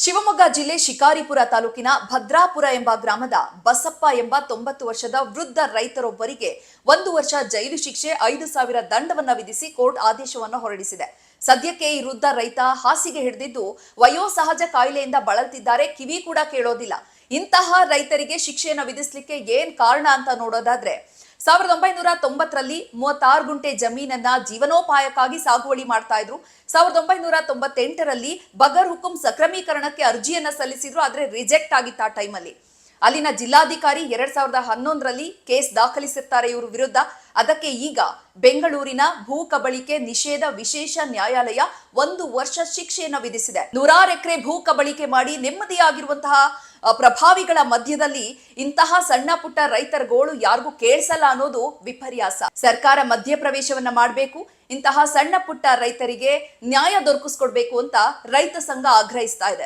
ಶಿವಮೊಗ್ಗ ಜಿಲ್ಲೆ ಶಿಕಾರಿಪುರ ತಾಲೂಕಿನ ಭದ್ರಾಪುರ ಎಂಬ ಗ್ರಾಮದ ಬಸಪ್ಪ ಎಂಬ 90 ವರ್ಷದ ವೃದ್ಧ ರೈತರೊಬ್ಬರಿಗೆ 1 ವರ್ಷ ಜೈಲು ಶಿಕ್ಷೆ 5,000 ದಂಡವನ್ನ ವಿಧಿಸಿ ಕೋರ್ಟ್ ಆದೇಶವನ್ನು ಹೊರಡಿಸಿದೆ. ಸದ್ಯಕ್ಕೆ ಈ ವೃದ್ಧ ರೈತ ಹಾಸಿಗೆ ಹಿಡಿದಿದ್ದು ವಯೋಸಹಜ ಕಾಯಿಲೆಯಿಂದ ಬಳಲ್ತಿದ್ದಾರೆ. ಕಿವಿ ಕೂಡ ಕೇಳೋದಿಲ್ಲ. ಇಂತಹ ರೈತರಿಗೆ ಶಿಕ್ಷೆಯನ್ನು ವಿಧಿಸಲಿಕ್ಕೆ ಏನ್ ಕಾರಣ ಅಂತ ನೋಡೋದಾದ್ರೆ 1990ರಲ್ಲಿ 36 ಗುಂಟೆ ಜಮೀನನ್ನ ಜೀವನೋಪಾಯಕ್ಕಾಗಿ ಸಾಗುವಳಿ ಮಾಡ್ತಾ ಇದ್ರು. 1998ರಲ್ಲಿ ಬಗರ್ ಹುಕುಂ ಸಕ್ರಮೀಕರಣಕ್ಕೆ ಅರ್ಜಿಯನ್ನ ಸಲ್ಲಿಸಿದ್ರು. ಆದ್ರೆ ರಿಜೆಕ್ಟ್ ಆಗಿತ್ತು ಆ ಟೈಮಲ್ಲಿ. ಅಲ್ಲಿನ ಜಿಲ್ಲಾಧಿಕಾರಿ 2011ರಲ್ಲಿ ಕೇಸ್ ದಾಖಲಿಸಿರ್ತಾರೆ ಇವರು ವಿರುದ್ಧ. ಅದಕ್ಕೆ ಈಗ ಬೆಂಗಳೂರಿನ ಭೂ ಕಬಳಿಕೆ ನಿಷೇಧ ವಿಶೇಷ ನ್ಯಾಯಾಲಯ 1 ವರ್ಷ ಶಿಕ್ಷೆಯನ್ನು ವಿಧಿಸಿದೆ. 100 ಎಕರೆ ಭೂ ಕಬಳಿಕೆ ಮಾಡಿ ನೆಮ್ಮದಿಯಾಗಿರುವಂತಹ ಪ್ರಭಾವಿಗಳ ಮಧ್ಯದಲ್ಲಿ ಇಂತಹ ಸಣ್ಣ ಪುಟ್ಟ ರೈತರ ಗೋಳು ಯಾರಿಗೂ ಕೇಳಿಸಲ್ಲ ಅನ್ನೋದು ವಿಪರ್ಯಾಸ. ಸರ್ಕಾರ ಮಧ್ಯಪ್ರವೇಶವನ್ನ ಮಾಡಬೇಕು, ಇಂತಹ ಸಣ್ಣ ಪುಟ್ಟ ರೈತರಿಗೆ ನ್ಯಾಯ ದೊರಕಿಸ್ಕೊಡ್ಬೇಕು ಅಂತ ರೈತ ಸಂಘ ಆಗ್ರಹಿಸ್ತಾ ಇದೆ.